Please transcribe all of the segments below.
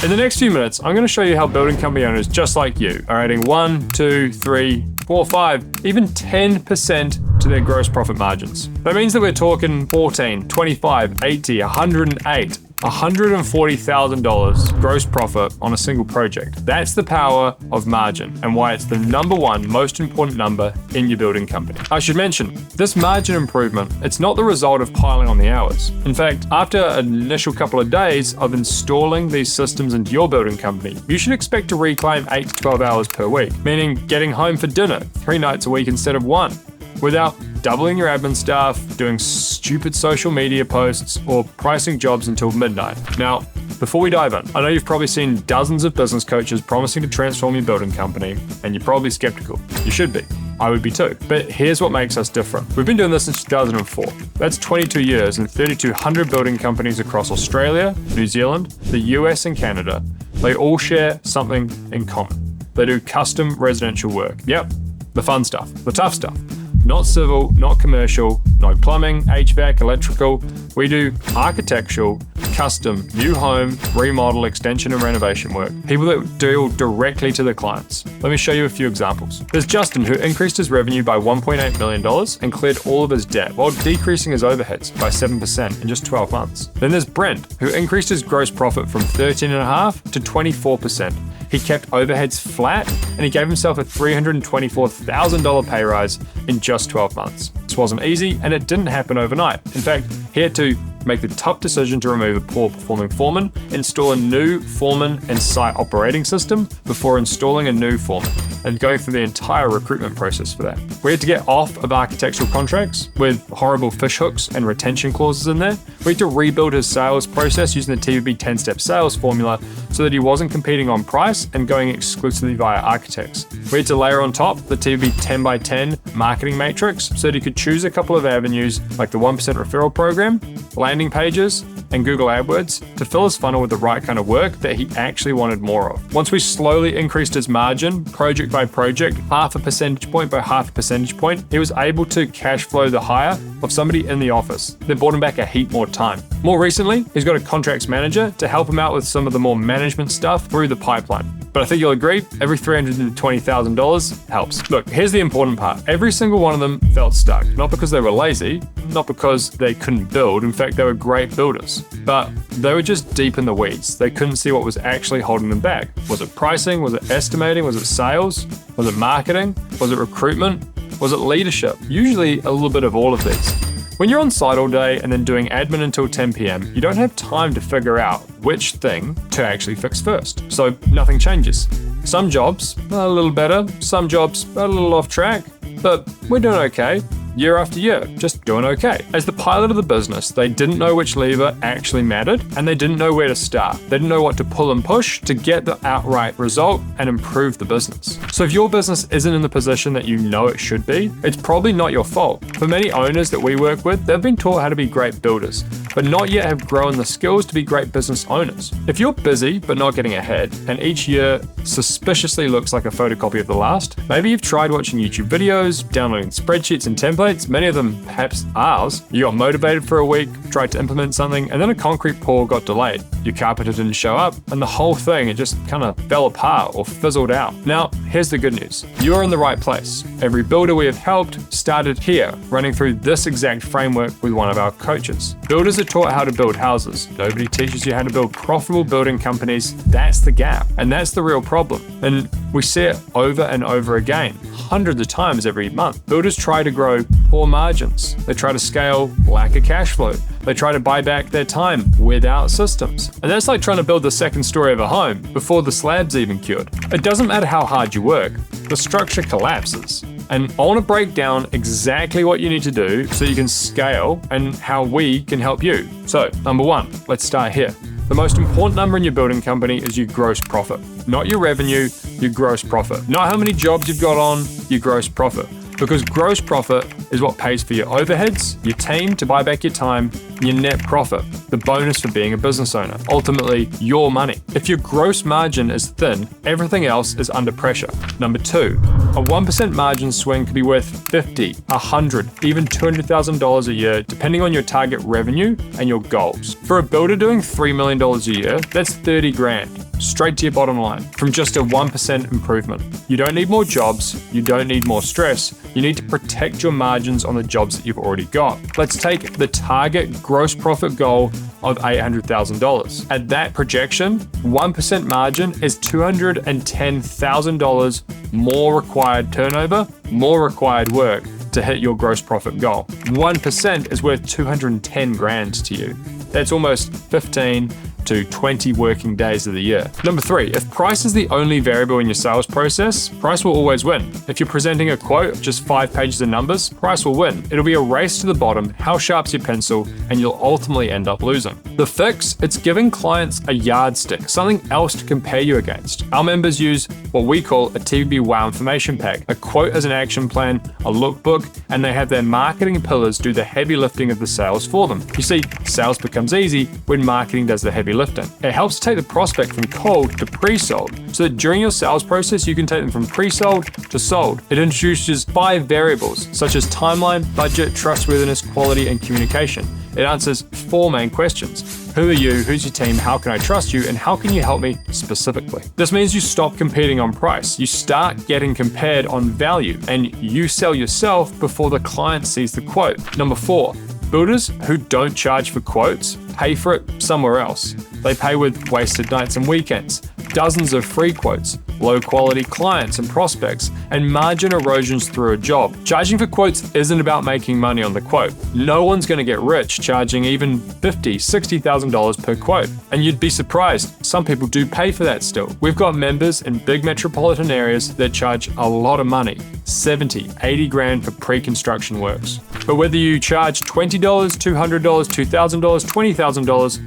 In the next few minutes, I'm going to show you how building company owners just like you are adding 1, 2, 3, 4, 5, even 10% to their gross profit margins. That means that we're talking 14, 25, 80, 108, $140,000 gross profit on a single project. That's the power of margin and why it's the number one most important number in your building company. I should mention, this margin improvement, it's not the result of piling on the hours. In fact, after an initial couple of days of installing these systems into your building company, you should expect to reclaim 8 to 12 hours per week, meaning getting home for dinner 3 nights a week instead of 1, without doubling your admin staff, doing stupid social media posts, or pricing jobs until midnight. Now, before we dive in, I know you've probably seen dozens of business coaches promising to transform your building company, and you're probably skeptical. You should be. I would be too. But here's what makes us different. We've been doing this since 2004. That's 22 years and 3,200 building companies across Australia, New Zealand, the US, and Canada. They all share something in common. They do custom residential work. Yep, the fun stuff, the tough stuff. Not civil, not commercial, no plumbing, HVAC, electrical. We do architectural, custom, new home, remodel, extension, and renovation work. People that deal directly to the clients. Let me show you a few examples. There's Justin, who increased his revenue by $1.8 million and cleared all of his debt while decreasing his overheads by 7% in just 12 months. Then there's Brent, who increased his gross profit from 13.5% to 24%. He kept overheads flat and he gave himself a $324,000 pay rise in just 12 months. This wasn't easy and it didn't happen overnight. In fact, he had to make the tough decision to remove a poor performing foreman, install a new foreman and site operating system before installing a new foreman, and going through the entire recruitment process for that. We had to get off of architectural contracts with horrible fishhooks and retention clauses in there. We had to rebuild his sales process using the TVB 10-step sales formula so that he wasn't competing on price and going exclusively via architects. We had to layer on top the TVB 10x10 marketing matrix so that he could choose a couple of avenues like the 1% referral program, landing pages, and Google AdWords to fill his funnel with the right kind of work that he actually wanted more of. Once we slowly increased his margin, project by project, half a percentage point by half a percentage point, he was able to cash flow the hire of somebody in the office that bought him back a heap more time. More recently, he's got a contracts manager to help him out with some of the more management stuff through the pipeline. But I think you'll agree, every $320,000 helps. Look, here's the important part. Every single one of them felt stuck, not because they were lazy, not because they couldn't build. In fact, they were great builders, but they were just deep in the weeds. They couldn't see what was actually holding them back. Was it pricing? Was it estimating? Was it sales? Was it marketing? Was it recruitment? Was it leadership? Usually a little bit of all of these. When you're on site all day and then doing admin until 10 p.m., you don't have time to figure out which thing to actually fix first. So nothing changes. Some jobs are a little better, some jobs are a little off track, but we're doing okay. Year after year, just doing okay. As the pilot of the business, they didn't know which lever actually mattered, and they didn't know where to start. They didn't know what to pull and push to get the outright result and improve the business. So if your business isn't in the position that you know it should be, it's probably not your fault. For many owners that we work with, they've been taught how to be great builders, but not yet have grown the skills to be great business owners. If you're busy but not getting ahead, and each year suspiciously looks like a photocopy of the last, maybe you've tried watching YouTube videos, downloading spreadsheets and templates, many of them perhaps ours. You got motivated for a week, tried to implement something, and then a concrete pour got delayed. Your carpenter didn't show up, and the whole thing, it just kind of fell apart or fizzled out. Now, here's the good news. You're in the right place. Every builder we have helped started here, running through this exact framework with one of our coaches. Builders are taught how to build houses. Nobody teaches you how to build profitable building companies. That's the gap, and that's the real problem. And we see it over and over again, hundreds of times every month. Builders try to grow poor margins. They try to scale lack of cash flow. They try to buy back their time without systems. And that's like trying to build the second story of a home before the slab's even cured. It doesn't matter how hard you work, the structure collapses. And I want to break down exactly what you need to do so you can scale and how we can help you. So, number one, let's start here. The most important number in your building company is your gross profit. Not your revenue, your gross profit. Not how many jobs you've got on, your gross profit. Because gross profit is what pays for your overheads, your team to buy back your time, and your net profit, the bonus for being a business owner. Ultimately, your money. If your gross margin is thin, everything else is under pressure. Number two, a 1% margin swing could be worth $50, $100, even $200,000 a year, depending on your target revenue and your goals. For a builder doing $3 million a year, that's 30 grand. straight to your bottom line from just a 1% improvement. You don't need more jobs, you don't need more stress, you need to protect your margins on the jobs that you've already got. Let's take the target gross profit goal of $800,000. At that projection, 1% margin is $210,000 more required turnover, more required work to hit your gross profit goal. 1% is worth 210 grand to you. That's almost 15 to 20 working days of the year. Number 3, if price is the only variable in your sales process, price will always win. If you're presenting a quote of just 5 pages of numbers, price will win. It'll be a race to the bottom, how sharp's your pencil, and you'll ultimately end up losing. The fix, it's giving clients a yardstick, something else to compare you against. Our members use what we call a TVB Wow information pack, a quote as an action plan, a lookbook, and they have their marketing pillars do the heavy lifting of the sales for them. You see, sales becomes easy when marketing does the heavy lifting. It helps take the prospect from cold to pre-sold, so that during your sales process, you can take them from pre-sold to sold. It introduces 5 variables, such as timeline, budget, trustworthiness, quality, and communication. It answers 4 main questions. Who are you? Who's your team? How can I trust you? And how can you help me specifically? This means you stop competing on price. You start getting compared on value, and you sell yourself before the client sees the quote. Number 4, builders who don't charge for quotes pay for it somewhere else. They pay with wasted nights and weekends, dozens of free quotes, low quality clients and prospects, and margin erosions through a job. Charging for quotes isn't about making money on the quote. No one's going to get rich charging even $50,000, $60,000 per quote. And you'd be surprised, some people do pay for that still. We've got members in big metropolitan areas that charge a lot of money, 70, 80 grand for pre-construction works. But whether you charge $20, $200, $2,000, $20,000,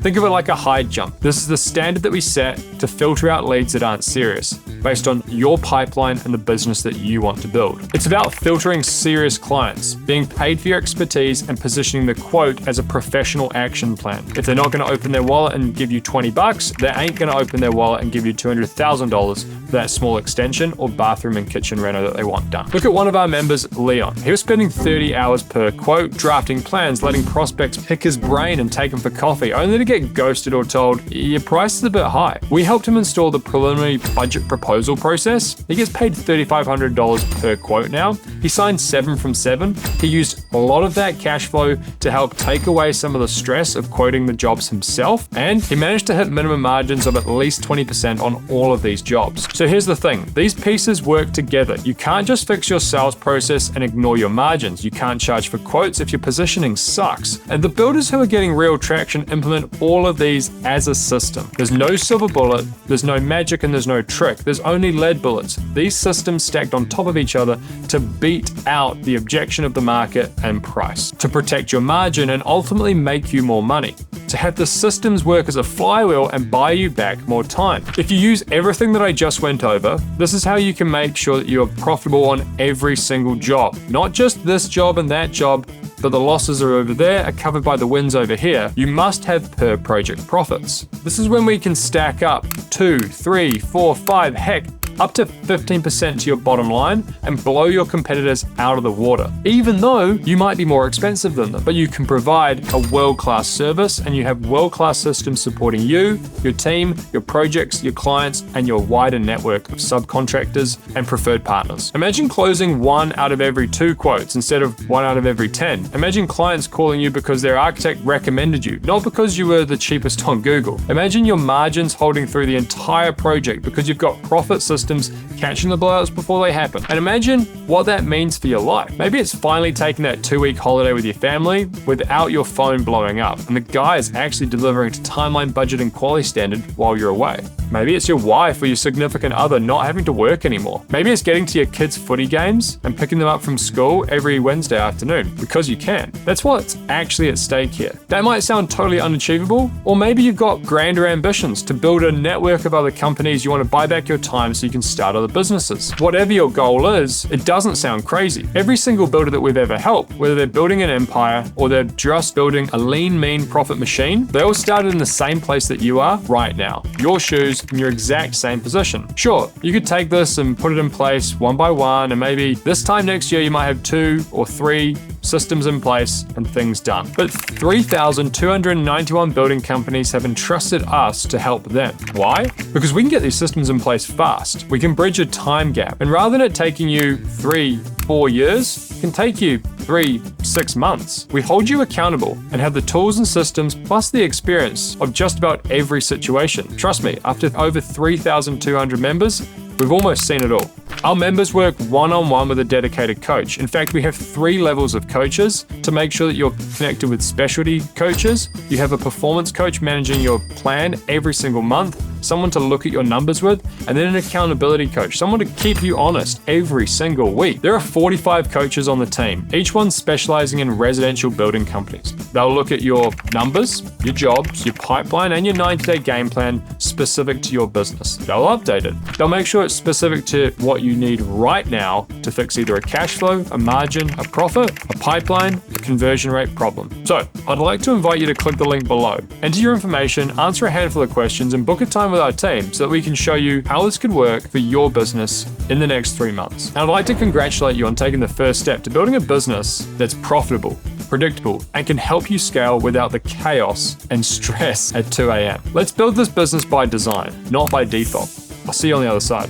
think of it like a high jump. This is the standard that we set to filter out leads that aren't serious, based on your pipeline and the business that you want to build. It's about filtering serious clients, being paid for your expertise, and positioning the quote as a professional action plan. If they're not going to open their wallet and give you $20, they ain't going to open their wallet and give you $200,000 for that small extension or bathroom and kitchen reno that they want done. Look at one of our members, Leon. He was spending 30 hours per quote drafting plans, letting prospects pick his brain and take him for coffee, only to get ghosted or told, your price is a bit high. We helped him install the preliminary budget proposal process. He gets paid $3,500 per quote now. He signed 7 from 7. He used a lot of that cash flow to help take away some of the stress of quoting the jobs himself, and he managed to hit minimum margins of at least 20% on all of these jobs. So here's the thing, these pieces work together. You can't just fix your sales process and ignore your margins. You can't charge for quotes if your positioning sucks. And the builders who are getting real traction implement all of these as a system. There's no silver bullet, there's no magic, and there's no trick. There's only lead bullets. These systems stacked on top of each other to beat out the objection of the market and price, to protect your margin and ultimately make you more money, to have the systems work as a flywheel and buy you back more time. If you use everything that I just went over, this is how you can make sure that you are profitable on every single job. Not just this job and that job, but the losses are over there are covered by the wins over here. You must have per project profits. This is when we can stack up 2, 3, 4, 5, heck, up to 15% to your bottom line and blow your competitors out of the water. Even though you might be more expensive than them, but you can provide a world-class service and you have world-class systems supporting you, your team, your projects, your clients, and your wider network of subcontractors and preferred partners. Imagine closing 1 out of every 2 quotes instead of 1 out of every 10. Imagine clients calling you because their architect recommended you, not because you were the cheapest on Google. Imagine your margins holding through the entire project because you've got profit systems catching the blowouts before they happen. And imagine what that means for your life. Maybe it's finally taking that 2-week holiday with your family without your phone blowing up, and the guy is actually delivering to timeline, budget, and quality standard while you're away. Maybe it's your wife or your significant other not having to work anymore. Maybe it's getting to your kids' footy games and picking them up from school every Wednesday afternoon because you can. That's what's actually at stake here. That might sound totally unachievable, or maybe you've got grander ambitions to build a network of other companies. You want to buy back your time so you can start other businesses. Whatever your goal is, it doesn't sound crazy. Every single builder that we've ever helped, whether they're building an empire or they're just building a lean, mean profit machine, they all started in the same place that you are right now. Your shoes in your exact same position. Sure, you could take this and put it in place one by one, and maybe this time next year you might have 2 or 3 systems in place, and things done. But 3,291 building companies have entrusted us to help them. Why? Because we can get these systems in place fast. We can bridge a time gap. And rather than it taking you 3-4 years, it can take you 3-6 months. We hold you accountable and have the tools and systems plus the experience of just about every situation. Trust me, after over 3,200 members, we've almost seen it all. Our members work one-on-one with a dedicated coach. In fact, we have 3 levels of coaches to make sure that you're connected with specialty coaches. You have a performance coach managing your plan every single month, someone to look at your numbers with, and then an accountability coach, someone to keep you honest every single week. There are 45 coaches on the team, each one specializing in residential building companies. They'll look at your numbers, your jobs, your pipeline, and your 90-day game plan specific to your business. They'll update it. They'll make sure it's specific to what you need right now to fix either a cash flow, a margin, a profit, a pipeline, a conversion rate problem. So I'd like to invite you to click the link below, enter your information, answer a handful of questions, and book a time with our team so that we can show you how this could work for your business in the next 3 months. And I'd like to congratulate you on taking the first step to building a business that's profitable, predictable, and can help you scale without the chaos and stress at 2 a.m. Let's build this business by design, not by default. I'll see you on the other side.